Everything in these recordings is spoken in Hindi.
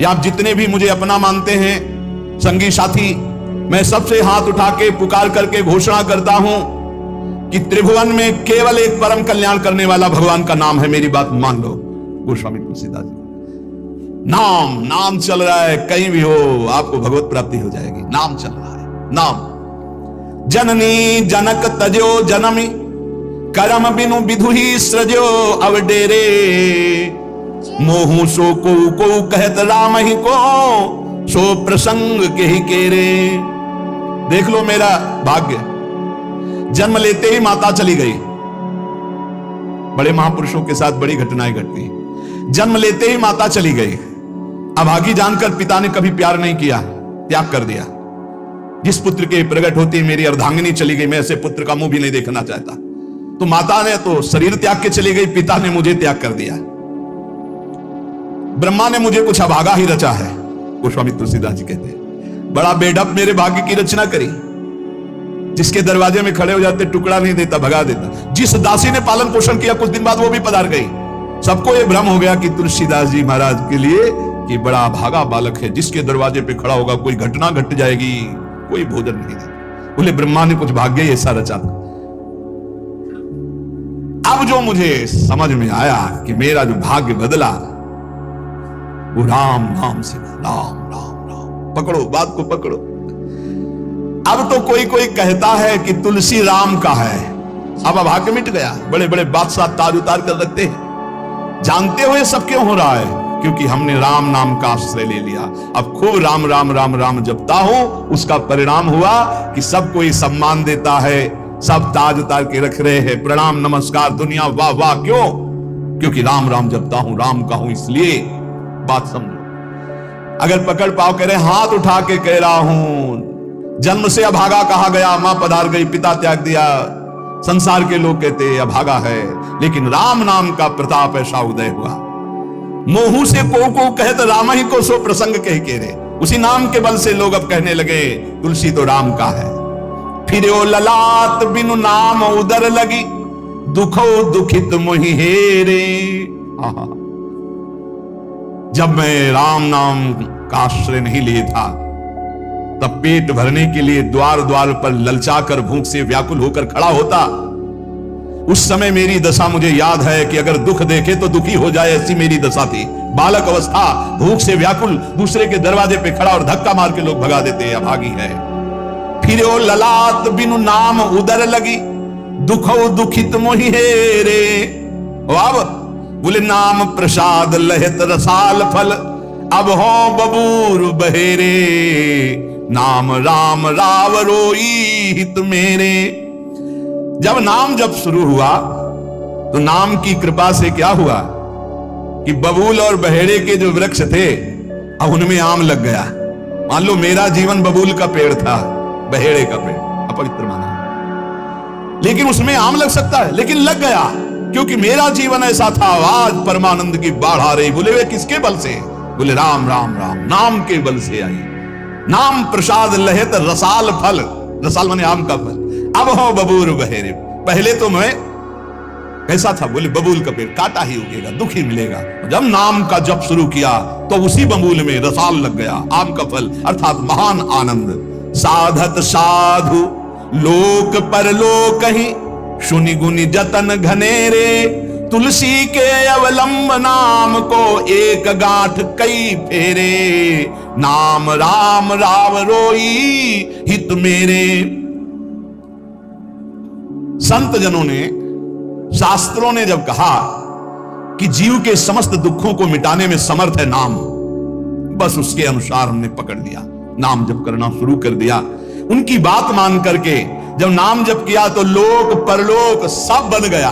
या आप जितने भी मुझे अपना मानते हैं संगी साथी, मैं सबसे हाथ उठा के पुकार करके घोषणा करता हूं कि त्रिभुवन में केवल एक परम कल्याण करने वाला भगवान का नाम है। मेरी बात मान लो गोस्वामी तुलसीदास जी। नाम नाम चल रहा है, कहीं भी हो आपको भगवत प्राप्ति हो जाएगी। नाम चल रहा है, नाम। जननी जनक तजो जनमी, करम बिनु विधुही सृजो अवडेरे, मोहू सो को कहत राम ही को, सो प्रसंग के ही केरे। देख लो मेरा भाग्य, जन्म लेते ही माता चली गई। बड़े महापुरुषों के साथ बड़ी घटनाएं घटती। जन्म लेते ही माता चली गई। अभागी जानकर पिता ने कभी प्यार नहीं किया, त्याग कर दिया। जिस पुत्र के प्रकट होती मेरी अर्धांगिनी चली गई, मैं ऐसे पुत्र का मुंह भी नहीं देखना चाहता। तो माता ने तो शरीर त्याग के चली गई, पिता ने मुझे त्याग कर दिया। ब्रह्मा ने मुझे कुछ अभागा ही रचा है, गोस्वामी तुलसीदास जी कहते हैं। बड़ा बेढप मेरे भाग्य की रचना करी। जिसके दरवाजे में खड़े हो जाते टुकड़ा नहीं देता, भगा देता। जिस दासी ने पालन पोषण किया, कुछ दिन बाद वो भी पधार गई। सबको ये भ्रम हो गया कि तुलसीदास जी महाराज के लिए कि बड़ा भागा बालक है, जिसके दरवाजे पे खड़ा होगा कोई घटना घट जाएगी, कोई भोजन नहीं देता। बोले ब्रह्मा ने कुछ भाग्य ऐसा रचा। अब जो मुझे समझ में आया कि मेरा जो भाग्य बदला वो राम नाम से। राम राम राम, पकड़ो बात को, पकड़ो। अब तो कोई कोई कहता है कि तुलसी राम का है। अब भाग्य मिट गया। बड़े बड़े बादशाह ताज उतार कर रखते हैं। जानते हुए सब क्यों हो रहा है? क्योंकि हमने राम नाम का आश्रय ले लिया। अब खूब राम राम राम राम जपता हूं, उसका परिणाम हुआ कि सब कोई सम्मान देता है, सब ताज उतार के रख रहे हैं, प्रणाम नमस्कार दुनिया वाह वाह। क्यों? क्योंकि राम राम जपता हूं, राम का हूं, इसलिए। बात समझो। अगर पकड़ पाओ, कह रहे हाथ उठा के कह रहा हूं, जन्म से अभागा कहा गया, मां पधार गई, पिता त्याग दिया। संसार के लोग कहते अभागा है, लेकिन राम नाम का प्रताप ऐसा उदय हुआ। मोहू से को कहत राम ही को, सो प्रसंग कह के रे। उसी नाम के बल से लोग अब कहने लगे तुलसी तो राम का है। फिर ओ ललाट बिनु नाम उदर लगी, दुखो दुखित मोहि हेरे। जब मैं राम नाम का आश्रय नहीं लिए था, तब पेट भरने के लिए द्वार द्वार पर ललचाकर भूख से व्याकुल होकर खड़ा होता। उस समय मेरी दशा मुझे याद है कि अगर दुख देखे तो दुखी हो जाए, ऐसी मेरी दशा थी। बालक अवस्था, भूख से व्याकुल, दूसरे के दरवाजे पे खड़ा और धक्का मार के लोग भगा देते, अभागी है। फिर ओ ललाट बिनु नाम उदर लगी, दुखो दुखित मोहि हेरे। अब बोले नाम प्रसाद लहत रसाल फल, अब हो बबूर बहेरे। नाम राम राव रोई हित मेरे। जब नाम जब शुरू हुआ तो नाम की कृपा से क्या हुआ कि बबूल और बहेड़े के जो वृक्ष थे, अब उनमें आम लग गया। मान लो मेरा जीवन बबूल का पेड़ था, बहेड़े का पेड़ अपवित्र माना, लेकिन उसमें आम लग सकता है, लेकिन लग गया क्योंकि मेरा जीवन ऐसा था। आज परमानंद की बाढ़ आ रही। बोले वे किसके बल से? बोले राम राम राम, नाम के बल से आई। नाम प्रसाद लहत रसाल फल, रसाल माने आम का फल, अब हो बबूर बहेरे। पहले तो मैं कैसा था? बोले बबूल का पेड़, काटा ही उगेगा, दुख ही मिलेगा। जब नाम का जप शुरू किया तो उसी बबूल में रसाल लग गया, आम का फल, अर्थात महान आनंद। साधत साधु लोक परलोक ही, सुनि गुनि जतन घनेरे। तुलसी के अवलंब नाम को, एक गांठ कई फेरे। नाम राम राव रोई हित मेरे। संत जनों ने, शास्त्रों ने जब कहा कि जीव के समस्त दुखों को मिटाने में समर्थ है नाम, बस उसके अनुसार हमने पकड़ लिया, नाम जप करना शुरू कर दिया। उनकी बात मान करके जब नाम जप किया तो लोक परलोक सब बन गया।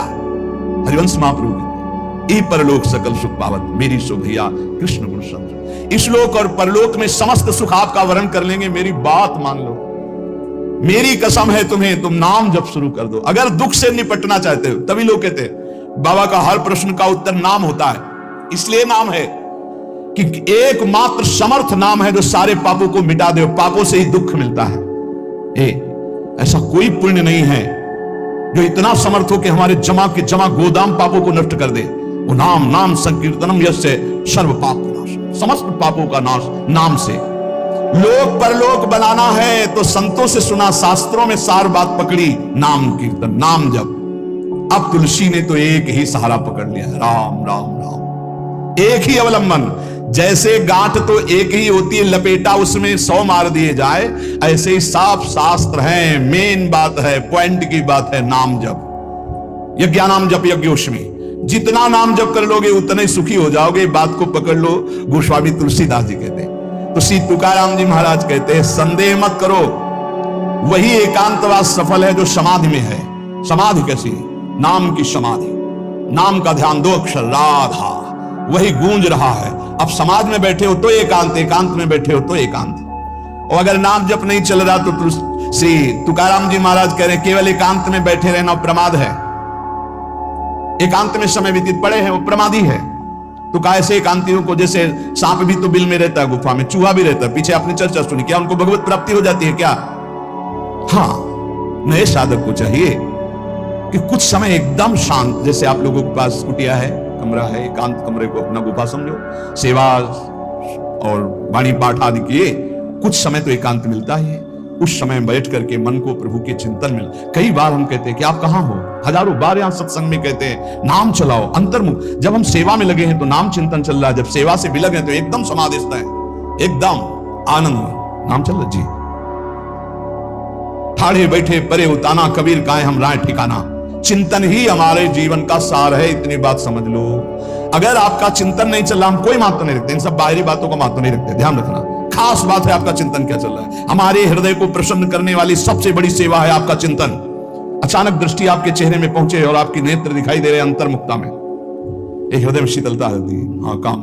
हरिवंश महाप्रभु, ई परलोक सकल सुख पावत, मेरी सो भैया कृष्ण गुण समझ। इस लोक और परलोक में समस्त सुख आपका वर्ण कर लेंगे। मेरी बात मान लो, मेरी कसम है तुम्हें, तुम नाम जप शुरू कर दो। अगर दुख से निपटना चाहते हो, तभी लोग कहते हैं बाबा का हर प्रश्न का उत्तर नाम होता है। इसलिए नाम है कि एकमात्र समर्थ नाम है जो सारे पापों को मिटा दे। पापों से ही दुख मिलता है। ऐसा कोई पुण्य नहीं है जो इतना समर्थ हो कि हमारे जमा के जमा गोदाम पापों को नष्ट कर दे। वो नाम, नाम संकीर्तनम यस्य सर्व पाप विनाशम। समस्त पापों का नाश नाम से। लोक परलोक बनाना है तो संतों से सुना, शास्त्रों में सार बात पकड़ी, नाम कीर्तन नाम जप। अब तुलसी ने तो एक ही सहारा पकड़ लिया, राम राम राम, एक ही अवलंबन। जैसे गांठ तो एक ही होती है, लपेटा उसमें 100 मार दिए जाए, ऐसे ही साफ शास्त्र है, मेन बात है, पॉइंट की बात है, नाम जप। यज्ञानाम जप यज्ञोष्मी, जितना नाम जप कर लोगे उतने सुखी हो जाओगे। बात को पकड़ लो। गोस्वामी तुलसीदास जी कहते हैं, तो श्री तुकाराम जी महाराज कहते हैं, संदेह मत करो, वही एकांतवास सफल है जो समाधि में है। समाधि कैसी? नाम की समाधि, नाम का ध्यान, 2 अक्षर राधा, वही गूंज रहा है। अब समाज में बैठे हो तो एकांत, एकांत में बैठे हो तो एकांत। और अगर नाम जप नहीं चल रहा तो श्री तुकाराम जी महाराज कह रहे हैं, केवल एकांत में बैठे रहना प्रमाद है। एकांत में समय व्यतीत पड़े हैं वो प्रमादी है। तो कैसे एकांतियों को, जैसे सांप भी तो बिल में रहता है, गुफा में चूहा भी रहता है, पीछे आपने चर्चा सुनी, क्या उनको भगवत प्राप्ति हो जाती है क्या? हाँ, नए साधक को चाहिए कि कुछ समय एकदम शांत, जैसे आप लोगों के पास कुटिया है, कमरा है, एकांत कमरे को अपना गुफा समझो, सेवा और वाणी पाठ आदि किए, कुछ समय तो एकांत मिलता ही है। उस समय बैठ करके मन को प्रभु के चिंतन में, कई बार हम कहते हैं कि आप कहां हो, हजारों बार यहां सत्संग में कहते हैं नाम चलाओ, अंतर्मुख। जब हम सेवा में लगे हैं तो नाम चिंतन चल रहा है, जब सेवा से विलग है तो एकदम समाधिस्थ है, एकदम आनंद में नाम चल रहा। जी, ठाड़े बैठे परे उताना, कबीर काहे हम राय ठिकाना। चिंतन ही हमारे जीवन का सार है, इतनी बात समझ लो। अगर आपका चिंतन नहीं चल रहा, हम कोई महत्व नहीं रखते, इन सब बाहरी बातों का महत्व नहीं रखते, ध्यान रखना। खास बात है आपका चिंतन क्या चल रहा है। हमारे हृदय को प्रसन्न करने वाली सबसे बड़ी सेवा है आपका चिंतन। अचानक दृष्टि आपके चेहरे में पहुंचे और आपकी नेत्र दिखाई दे रहे अंतर्मुखता में, एक हृदय में शीतलता रहती है, हाँ काम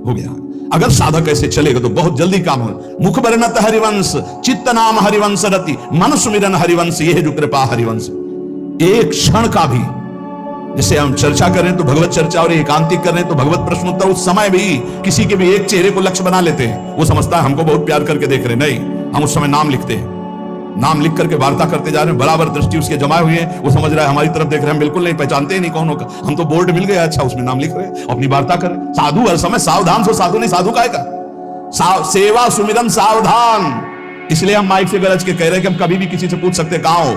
हो गया। अगर साधक ऐसे चलेगा तो बहुत जल्दी काम हो। मुख बरनत हरिवंश, चित्त नाम हरिवंश रति, मन सुमिरन हरिवंश, ये है जो कृपा हरिवंश। एक क्षण का भी, जैसे हम चर्चा कर रहे हैं तो भगवत चर्चा और एकांतिक कर रहे हैं तो भगवत प्रश्न उत्तर, उस समय भी किसी के भी एक चेहरे को लक्ष्य बना लेते हैं। वो समझता है हमको बहुत प्यार करके देख रहे हैं, नहीं, हम उस समय नाम लिखते हैं, नाम लिख करके वार्ता करते जा रहे हैं, बराबर दृष्टि उसके जमाए हुए हैं। वो समझ रहा है हमारी तरफ देख रहे हैं, हम बिल्कुल नहीं पहचानते ही नहीं कौन होगा, हम तो बोर्ड मिल गया, अच्छा उसमें नाम लिख रहे हैं, अपनी वार्ता करें। साधु हर समय सावधान सो, साधु नहीं साधु काहे का, सेवा सुमिरन सावधान। इसलिए हम माइक से गरज के कह रहे हैं कि हम कभी भी किसी से पूछ सकते कहां हो,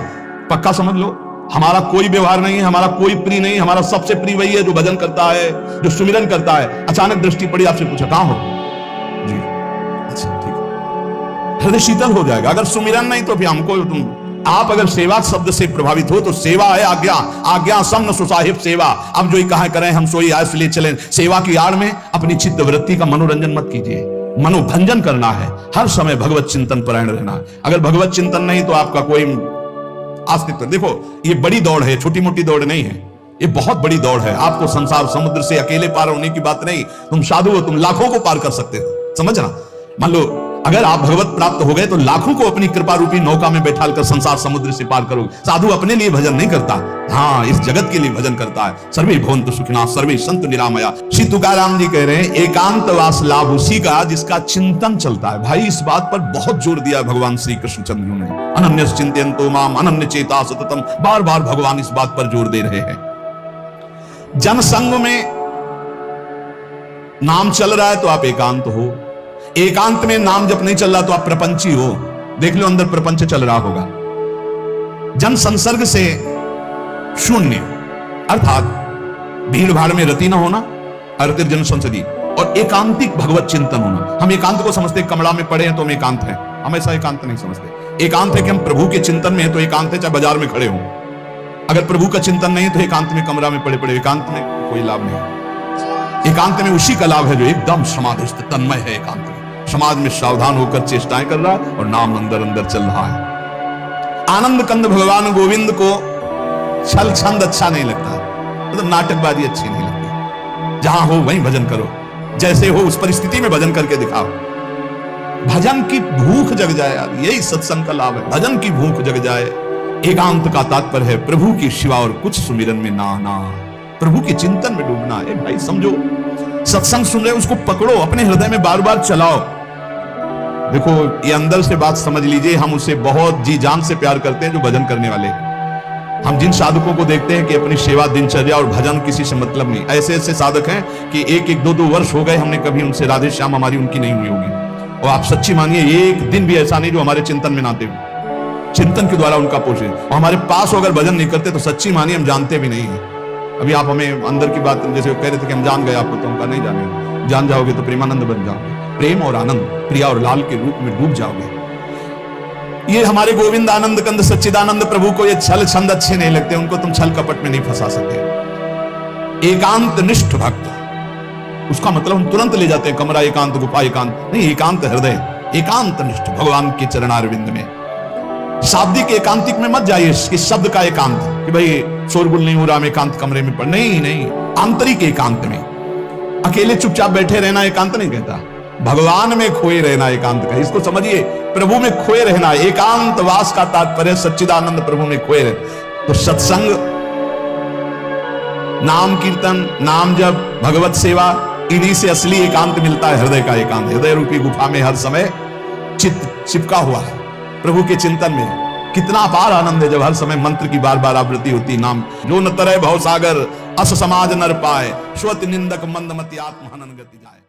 पक्का समझ लो। हमारा कोई व्यवहार नहीं है, हमारा कोई प्रिय नहीं, हमारा सबसे प्रिय वही है जो भजन करता है, जो सुमिरन करता है। अचानक दृष्टि पड़ी, आपसे पूछा कहां हो जी, अच्छा ठीक है, हृदय शीतल हो जाएगा। अगर सुमिरन नहीं तो फिर हमको आप अगर सेवा शब्द से प्रभावित हो तो सेवा है आज्ञा, आज्ञा समन सुसाहिब सेवा। अब जो ही कहा करें हम सोई आयस लिए चलें। सेवा की आड़ में अपनी चित्त वृत्ति का मनोरंजन मत कीजिए, मनोभंजन करना है, हर समय भगवत चिंतन परायण रहना है। अगर भगवत चिंतन नहीं तो आपका कोई अस्तित्व, देखो ये बड़ी दौड़ है, छोटी मोटी दौड़ नहीं है, ये बहुत बड़ी दौड़ है। आपको संसार समुद्र से अकेले पार होने की बात नहीं, तुम साधु हो, तुम लाखों को पार कर सकते हो, समझना। मान लो अगर आप भगवत प्राप्त हो गए तो लाखों को अपनी कृपा रूपी नौका में बैठालकर संसार समुद्र से पार करोगे। साधु अपने लिए भजन नहीं करता, हाँ इस जगत के लिए भजन करता है। सर्वे भवन्तु सुखिनः सर्वे सन्तु निरामया। श्री तुकाराम जी कह रहे हैं एकांतवास लाभ उसी का जिसका चिंतन चलता है। भाई इस बात पर बहुत जोर दिया है भगवान श्री कृष्ण चंद्र ने, अनन्य चिंतयन्तो माम अनन्य चेता सततम। बार बार भगवान इस बात पर जोर दे रहे हैं। जनसंग में नाम चल रहा है तो आप एकांत हो, एकांत में नाम जब नहीं चल रहा तो आप प्रपंची हो। देख लो अंदर प्रपंच चल रहा होगा। जन संसर्ग से शून्य अर्थात भीड़ भाड़ में रति न होना, अरतिर जन संसदी, और एकांतिक भगवत चिंतन होना। हम एकांत को समझते कमरा में पड़े हैं तो हम एकांत हैं, हम ऐसा एकांत नहीं समझते। एकांत है कि हम प्रभु के चिंतन में है तो एकांत है, चाहे बाजार में खड़े हो। अगर प्रभु का चिंतन नहीं तो एकांत में कमरा में पड़े पड़े एकांत में कोई लाभ नहीं। एकांत में उसी का लाभ है जो एकदम समाधिस्थ तन्मय है। एकांत में समाज में सावधान होकर चेष्टाएं कर रहा है और नाम अंदर अंदर चल रहा है। आनंद कंद भगवान गोविंद को छल छंद अच्छा नहीं लगता, मतलब नाटकबाजी अच्छी नहीं लगती। जहां हो वहीं भजन करो, जैसे हो उस परिस्थिति में भजन करके दिखाओ। भजन की भूख जग जाए यार, यही सत्संग का लाभ है, भजन की भूख जग जाए। एकांत का तात्पर्य है प्रभु की शिवा और कुछ सुमिरन में ना आना, प्रभु के चिंतन में डूबना है। भाई समझो, सत्संग सुन रहे उसको पकड़ो, अपने हृदय में बार बार चलाओ। देखो ये अंदर से बात समझ लीजिए, हम उसे बहुत जी जान से प्यार करते हैं जो भजन करने वाले। हम जिन साधकों को देखते हैं कि अपनी सेवा दिनचर्या और भजन किसी से मतलब नहीं, ऐसे ऐसे साधक हैं कि एक एक दो वर्ष हो गए हमने कभी उनसे राधे श्याम हमारी उनकी नहीं हुई होगी। और आप सच्ची मानिए एक दिन भी ऐसा नहीं जो हमारे चिंतन में ना आते हो, चिंतन के द्वारा उनका पोषे। और हमारे पास अगर भजन नहीं करते तो सच्ची मानिए हम जानते भी नहीं है। अभी आप हमें अंदर की बात जैसे कह रहे थे कि हम जान गए आपको, तो हमका नहीं जाने, जान जाओगे तो प्रेमानंद बन जाओगे, प्रेम और आनंद प्रिया और लाल के रूप में डूब जाओगे। ये हमारे गोविंद आनंद कंद सच्चिदानंद प्रभु को ये छल छंद अच्छे नहीं लगते, उनको तुम छल कपट में नहीं फंसा सकते। एकांत निष्ठ भक्त, उसका मतलब हम तुरंत ले जाते हैं कमरा एकांत, गुफा एकांत नहीं, एकांत हृदय, एकांत निष्ठ भगवान के चरणारविंद में। शाब्दिक एकांतिक में मत जाइए कि शब्द का एकांत कि भाई शोरगुल नहीं हो रहा, हम एकांत कमरे में पड़, नहीं नहीं, आंतरिक एकांत में अकेले चुपचाप बैठे रहना एकांत नहीं कहता, भगवान में खोए रहना एकांत का। इसको समझिए, प्रभु में खोए रहना, एकांत वास का तात्पर्य सच्चिदानंद प्रभु में खोए रहे। तो सत्संग, नाम कीर्तन, नाम जप, भगवत सेवा, इन्हीं से असली एकांत मिलता है, हृदय का एकांत। हृदय रूपी गुफा में हर समय चित्त चिपका हुआ है प्रभु के चिंतन में। कितना अपार आनंद है जब हर समय मंत्र की बार बार आवृत्ति होती, नाम जो न तरह भव सागर अस समाज नर पाए, श्वत निंदक मंदमति आत्महनन गति जाए।